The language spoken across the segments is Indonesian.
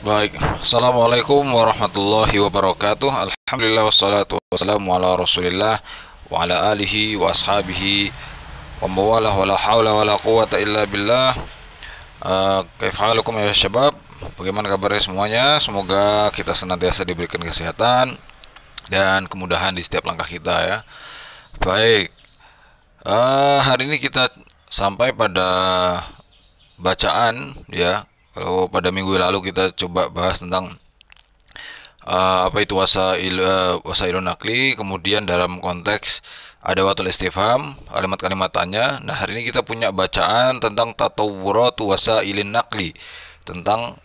Baik, Assalamualaikum warahmatullahi wabarakatuh. Alhamdulillah wassalatu wassalamu ala rasulillah wa ala alihi wa ashabihi wa mawalah wa la hawla wa la quwata illa billah. Kaifahalukum ya syabab? Bagaimana kabarnya semuanya? Semoga kita senantiasa diberikan kesehatan dan kemudahan di setiap langkah kita ya. Baik, hari ini kita sampai pada bacaan ya. Kalau pada minggu lalu kita coba bahas tentang apa itu wasailun nakli, kemudian dalam konteks ada watul istifham, kalimat-kalimat tanya. Nah, hari ini kita punya bacaan tentang tatawurat wasailin nakli, tentang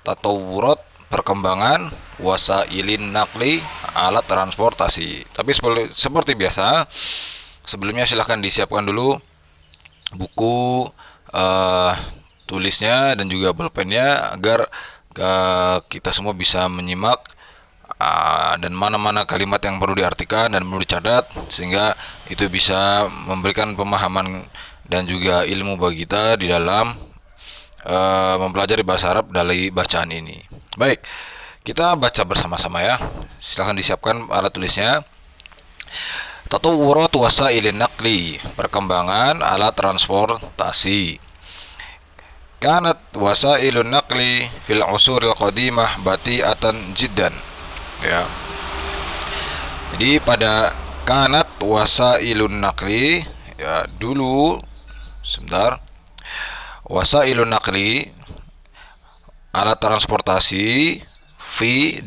tatawurat perkembangan wasailin nakli, alat transportasi. Tapi seperti biasa, sebelumnya silahkan disiapkan dulu buku tulisnya dan juga pulpennya agar kita semua bisa menyimak dan mana-mana kalimat yang perlu diartikan dan perlu dicatat, sehingga itu bisa memberikan pemahaman dan juga ilmu bagi kita di dalam mempelajari bahasa Arab dari bacaan ini. Baik, kita baca bersama-sama ya. Silahkan disiapkan alat tulisnya. Tatawurat wasailin naqli, perkembangan alat transportasi. Kanat wasailun naqli fil usuril qadimah bati'atan jiddan ya. Jadi pada kanat wasailun naqli ya, dulu sebentar, wasailun naqli, alat transportasi,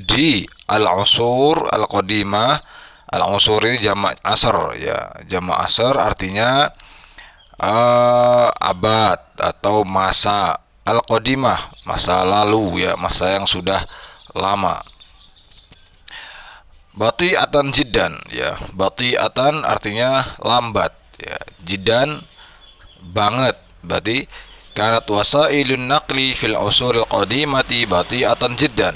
di al-usur al-qadimah. Al-usur ini jamak asar ya, jamak asar artinya abad atau masa, al-qadimah masa lalu ya, masa yang sudah lama. Bati'atan jiddan ya, bati'atan artinya lambat ya, jiddan banget. Berarti kanat wasailun naqli fil usuril qadimati bati'atan jiddan.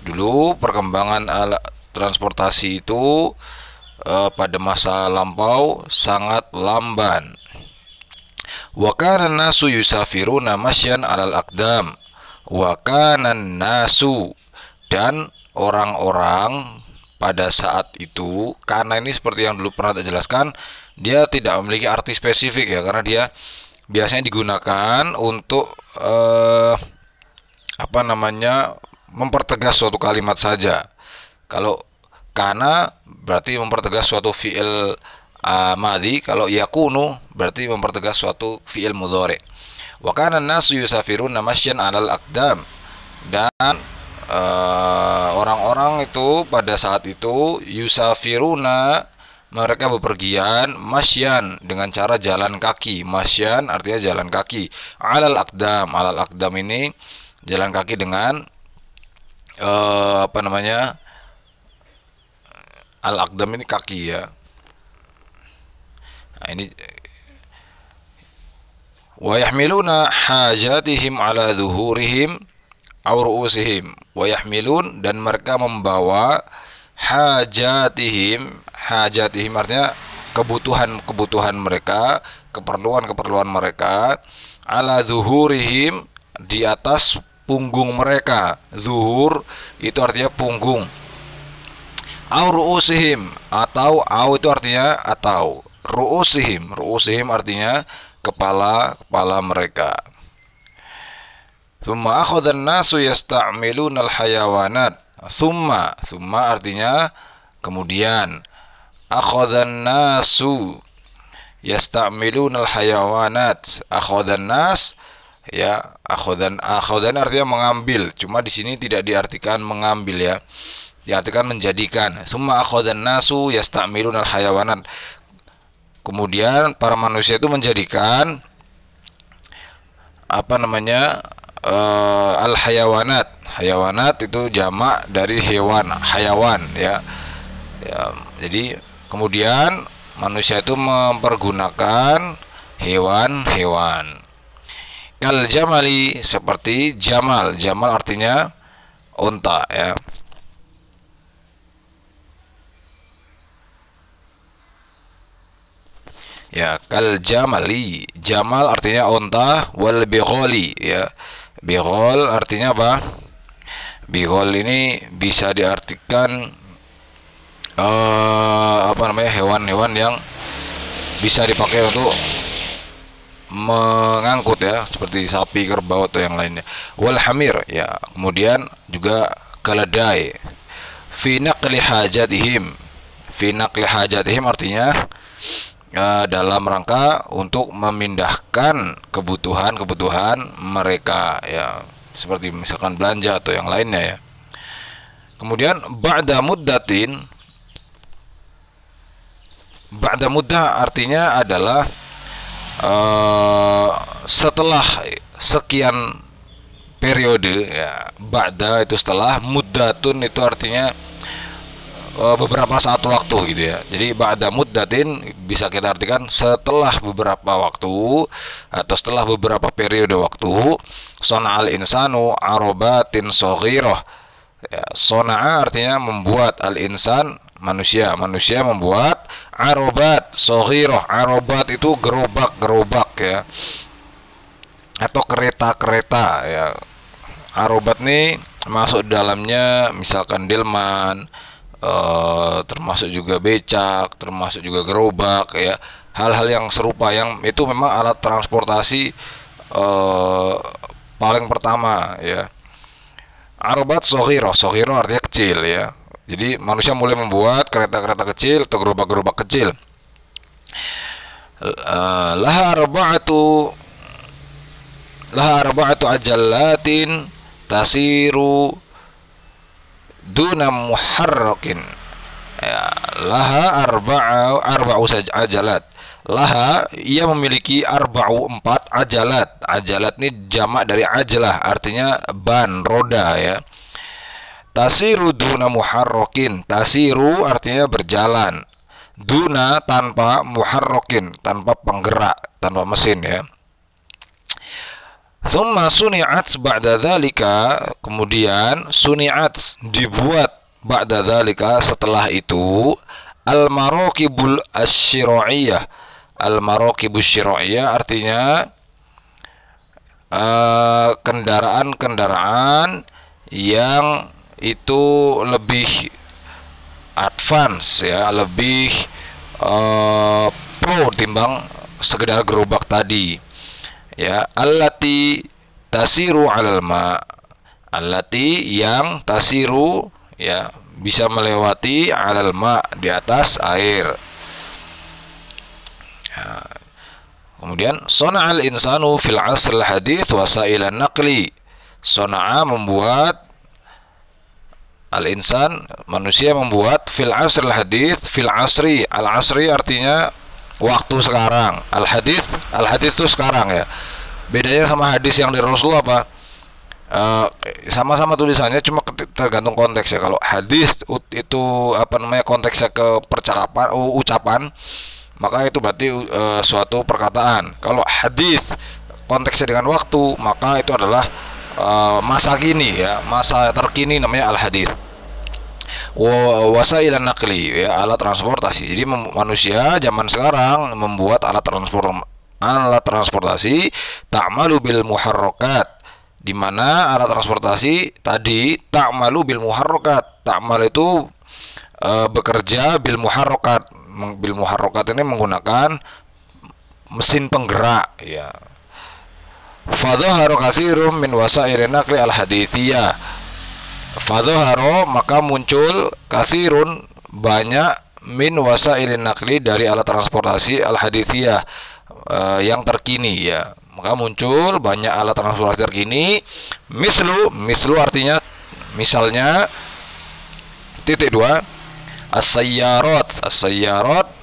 Dulu perkembangan alat transportasi itu pada masa lampau sangat lamban. Wa kana nasu yusafiruna masyan alal aqdam. Wa kana nasu, dan orang-orang pada saat itu, karena ini seperti yang dulu pernah saya jelaskan, dia tidak memiliki arti spesifik ya, karena dia biasanya digunakan untuk mempertegas suatu kalimat saja. Kalau kana berarti mempertegas suatu fi'il madhi, kalau yakunu berarti mempertegas suatu fi'il mudhari. Wa kana an-nasu yusafiruna masyan 'alal aqdam, dan orang-orang itu pada saat itu yusafiruna, mereka bepergian, masyan dengan cara jalan kaki. Masyan artinya jalan kaki. 'Alal aqdam, alal aqdam ini jalan kaki dengan al-aqdam ini kaki ya. Nah, ini wa yahmiluna hajatihim ala zuhurihim aw ru'usihim. Wa yahmilun, dan mereka membawa hajatihim. Hajatihim artinya kebutuhan mereka, keperluan mereka, ala zuhurihim, di atas punggung mereka. Zuhur itu artinya punggung. Aw ru'usihim, atau itu artinya atau. Ru'usihim artinya kepala mereka. Tsumma akhadhan nasu yasta'miluna al-hayawanat. Tsumma artinya kemudian. Akhadhan nasu yasta'miluna al-hayawanat. Akhadhan nas ya, akhadhan artinya mengambil. Cuma di sini tidak diartikan mengambil ya, diartikan menjadikan. Tsumma akhadhan nasu yasta'miluna al-hayawanat. Kemudian para manusia itu menjadikan al-hayawanat. Hayawanat itu jamak dari hewan, hayawan ya. Jadi kemudian manusia itu mempergunakan hewan-hewan. Kal jamali, seperti jamal. Jamal artinya unta ya. Ya, kal jamali, jamal artinya unta, wal bighali ya. Bighal artinya apa? Bighol ini bisa diartikan hewan-hewan yang bisa dipakai untuk mengangkut ya, seperti sapi, kerbau atau yang lainnya. Wal hamir ya, kemudian juga keledai. Fi naqli hajatihim. Fi naqli hajatihim artinya dalam rangka untuk memindahkan kebutuhan-kebutuhan mereka ya, seperti misalkan belanja atau yang lainnya ya. Kemudian ba'da muddah artinya adalah setelah sekian periode ya. Ba'da itu setelah, muddatun itu artinya beberapa saat waktu gitu ya. Jadi ba'da muddatin bisa kita artikan setelah beberapa waktu atau setelah beberapa periode waktu. Sona'al insanu arobatin soghirah ya. Sona'a artinya membuat, al insan manusia membuat arobat soghirah. Arobat itu gerobak ya, atau kereta-kereta ya. Arobat nih masuk dalamnya misalkan delman, termasuk juga becak, termasuk juga gerobak ya. Hal-hal yang serupa, yang itu memang alat transportasi paling pertama ya. Arobat soghirah artinya kecil ya. Jadi manusia mulai membuat kereta-kereta kecil atau gerobak-gerobak kecil. Laha arba'atu ajallatin tasiru duna muharrakin ya. Laha arba'u ajalat. Laha, ia memiliki empat ajalat. Ajalat ini jamak dari ajalah, artinya ban, roda ya. Tasiru duna muharrakin. Tasiru artinya berjalan, duna tanpa, muharrakin tanpa penggerak, tanpa mesin ya. Thumma suni'at ba'da dzalika, kemudian suni'at dibuat, ba'da dzalika setelah itu, al-maraqibul asy-syira'iyah. Al-maraqibus syira'iyah artinya kendaraan-kendaraan yang itu lebih advance ya, lebih pro timbang sekedar gerobak tadi ya. Allati tasiru 'alal ma, allati yang tasiru ya, bisa melewati 'alal ma, di atas air ya. Kemudian sona'al insanu fil 'asril hadits wasailan naqli. Sona'a membuat, al-insan manusia membuat, fil asril hadits, fil asri, al-asri artinya waktu sekarang, al-hadits itu sekarang ya. Bedanya sama hadis yang dari Rasulullah apa? Sama-sama tulisannya, cuma tergantung konteks ya. Kalau hadis itu konteksnya ke percakapan, ucapan, maka itu berarti suatu perkataan. Kalau hadis konteksnya dengan waktu, maka itu adalah masa kini ya, masa terkini, namanya al-hadits. Wasailan naqli ya, alat transportasi. Jadi manusia zaman sekarang membuat alat transportasi ta'malu bil muharrakat, di mana alat transportasi tadi ta'malu bil muharrakat. Ta'mal itu bekerja bil muharrakat. Bil muharrakat ini menggunakan mesin penggerak ya. Fadhaharu katsirum min wasa'irin naqli al-haditsiyah. Fadhaharu, maka muncul, katsirun banyak, min wasa'irin naqli dari alat transportasi al-haditsiyah yang terkini ya. Maka muncul banyak alat transportasi terkini. Mislu artinya misalnya, titik dua, as-sayyarat. As-sayyarat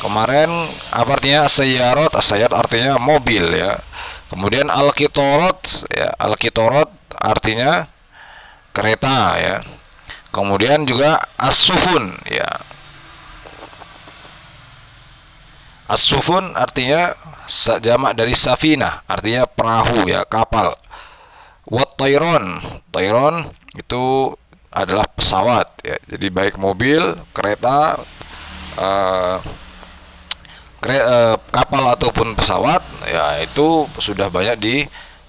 kemarin apa artinya as-sayyarat? As-sayyarat artinya mobil ya. Kemudian al-qitarat ya, al-qitarat artinya kereta ya. Kemudian juga as-sufun ya. As-sufun artinya jamak dari safinah, artinya perahu ya, kapal. Wat tayron, tayron itu adalah pesawat ya. Jadi baik mobil, kereta, kapal ataupun pesawat ya, itu sudah banyak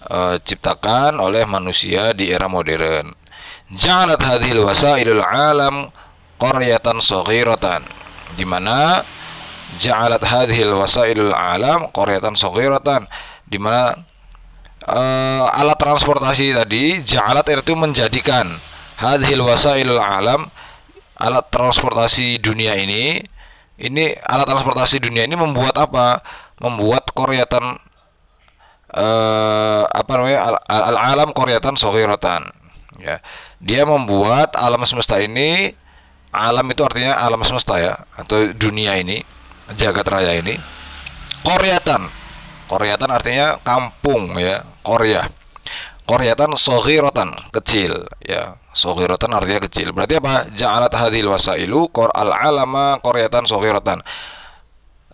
diciptakan oleh manusia di era modern. Ja'alat hadhil wasailul alam qaryatan saghiratan, di mana ja'alat hadhil wasailul alam qaryatan saghiratan, di mana alat transportasi tadi, ja'alat itu menjadikan, hadhil wasailul alam, alat transportasi dunia ini alat transportasi dunia ini membuat apa? Membuat qaryatan al-alam qaryatan saghiratan. Ya. Dia membuat alam semesta ini, alam itu artinya alam semesta ya, atau dunia ini, jagat raya ini, qaryatan. Qaryatan artinya kampung ya, qaryatan saghiratan, kecil ya. Saghiratan artinya kecil. Berarti apa? Ja'alat hadhil wasailu al-alama qaryatan saghiratan.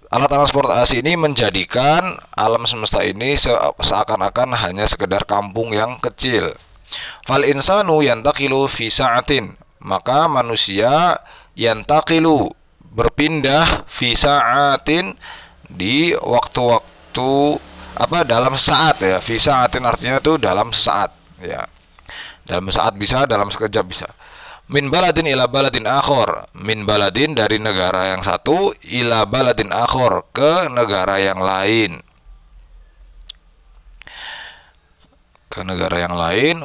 Alat transportasi ini menjadikan alam semesta ini seakan-akan hanya sekedar kampung yang kecil. Fal insanu yantaqilu fi sa'atin, maka manusia yantaqilu, berpindah, fi sa'atin, di waktu-waktu dalam saat ya. Fi sa'atin artinya itu dalam saat ya. Dalam saat bisa, dalam sekejap bisa. Min baladin ila baladin akhor, min baladin dari negara yang satu, ila baladin akhor, ke negara yang lain,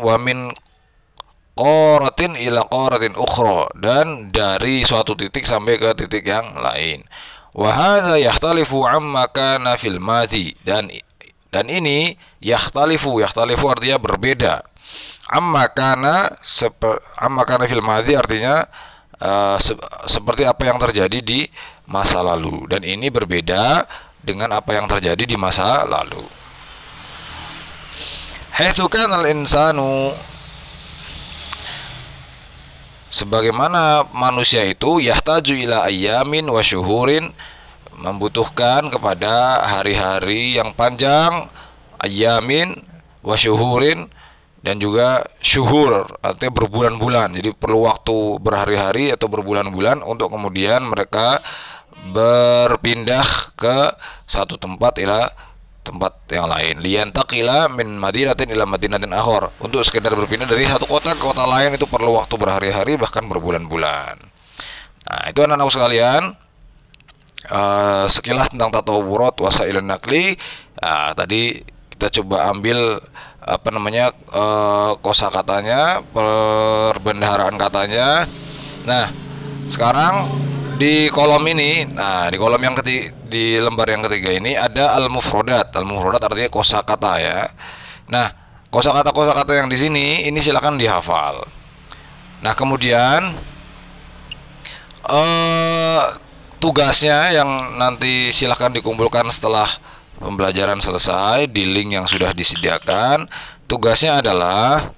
wa min qaratin ila qaratin ukhra, dan dari suatu titik sampai ke titik yang lain. Wa hadza yahtalifu amma kana fil madhi, dan ini yahtalifu artinya berbeda. Amma kana fil madhi artinya seperti apa yang terjadi di masa lalu, dan ini berbeda dengan apa yang terjadi di masa lalu. Haitsu kana al-insanu, sebagaimana manusia itu, yahtaju ila ayyamin wa syuhurin, membutuhkan kepada hari-hari yang panjang, ayyamin wa syuhurin, dan juga syuhur artinya berbulan-bulan. Jadi perlu waktu berhari-hari atau berbulan-bulan untuk kemudian mereka berpindah ke satu tempat ila tempat yang lain. Liyantaqila min madinatin ila madinatin akhar, untuk sekedar berpindah dari satu kota ke kota lain itu perlu waktu berhari-hari bahkan berbulan-bulan. Nah, itu anak-anak sekalian, sekilas tentang tatawurat wasailun naqli. Nah, tadi kita coba ambil kosakatanya, perbendaharaan katanya. Nah, sekarang di kolom ini, di kolom yang di lembar yang ketiga ini ada al-mufrodat. Al-mufrodat artinya kosakata ya. Nah, kosakata yang di sini ini silakan dihafal. Nah, kemudian tugasnya yang nanti silakan dikumpulkan setelah pembelajaran selesai di link yang sudah disediakan. Tugasnya adalah,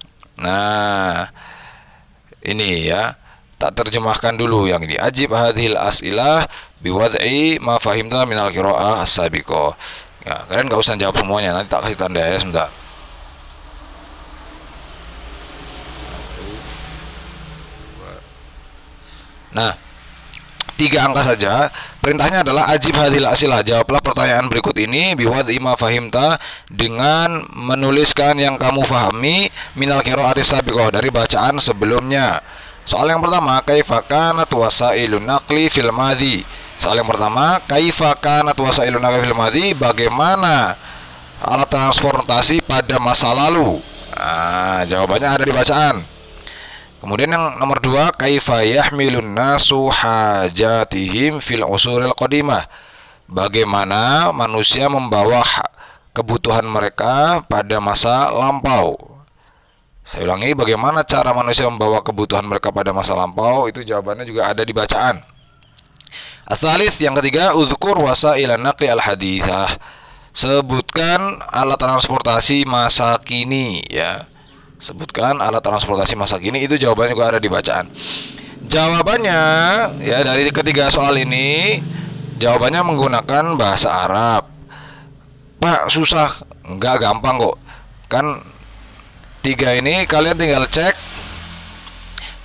ini ya, tak terjemahkan dulu yang ini. Ajib hadhil as'ilah biwad'i ma fahimta minal qiraa'ah as-sabiqah. Ya, kalian nggak usah jawab semuanya, nanti tak kasih tanda ya sebentar. 1, 2. Nah, 3 angka saja. Perintahnya adalah ajib hadhil asilah, jawablah pertanyaan berikut ini biwad'i ma fahimta, dengan menuliskan yang kamu fahami minal qiraa'ati sabiqah, dari bacaan sebelumnya. Soal yang pertama, kaifa kanat wasailun naqli fil madhi. Soal yang pertama, kaifa kanat wasailun naqli fil madhi, bagaimana alat transportasi pada masa lalu. Jawabannya ada di bacaan. Kemudian yang nomor 2, kaifa yahmilun nasu hajatihim fil usuril qadimah, bagaimana manusia membawa kebutuhan mereka pada masa lampau. Saya ulangi, bagaimana cara manusia membawa kebutuhan mereka pada masa lampau, itu jawabannya juga ada di bacaan. Ats-tsalits, yang ketiga, uzkur wasailan naqli al-haditsah, sebutkan alat transportasi masa kini ya. Sebutkan alat transportasi masa kini, itu jawabannya juga ada di bacaan. Jawabannya ya, dari ketiga soal ini jawabannya menggunakan bahasa Arab. Pak, susah? Enggak, gampang kok. Kan 3 ini kalian tinggal cek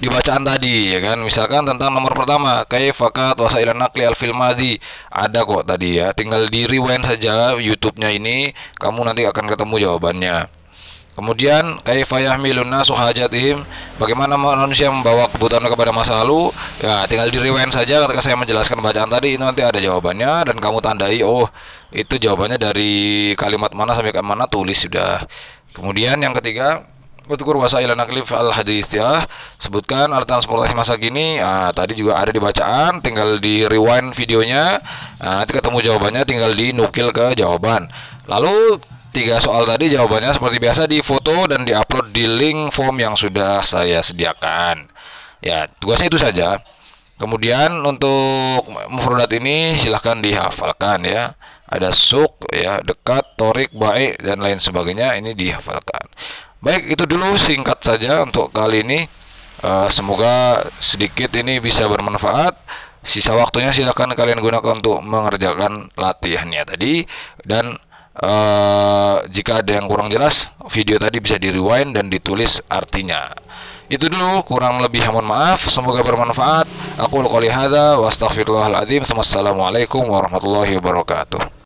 di bacaan tadi ya kan. Misalkan tentang nomor pertama, kaifa kanat wasailan naqli al fil madhi, ada kok tadi ya. Tinggal di rewind saja YouTube-nya ini, kamu nanti akan ketemu jawabannya. Kemudian kaifa yahmilun nasu hajatihim, bagaimana manusia membawa kebutuhan kepada masa lalu. Ya, tinggal di rewind saja ketika saya menjelaskan bacaan tadi, itu nanti ada jawabannya dan kamu tandai, oh, itu jawabannya dari kalimat mana sampai ke mana, tulis sudah. Kemudian yang ketiga, Udkur wasailan nakli al hadis, ya, sebutkan alat transportasi masa kini. Tadi juga ada di bacaan, tinggal di rewind videonya. Nanti ketemu jawabannya, tinggal dinukil ke jawaban. Lalu 3 soal tadi jawabannya seperti biasa difoto dan diupload di link form yang sudah saya sediakan. Ya, tugasnya itu saja. Kemudian untuk mufradat ini silahkan dihafalkan ya. Ada suk ya, dekat, torik, baik dan lain sebagainya, ini dihafalkan. Baik, itu dulu singkat saja untuk kali ini. Semoga sedikit ini bisa bermanfaat. Sisa waktunya silahkan kalian gunakan untuk mengerjakan latihannya tadi. Dan jika ada yang kurang jelas, video tadi bisa di rewind dan ditulis artinya. Itu dulu, kurang lebih mohon maaf. Semoga bermanfaat. Aku qouli hadza wa astaghfirullahal azim. Wassalamualaikum warahmatullahi wabarakatuh.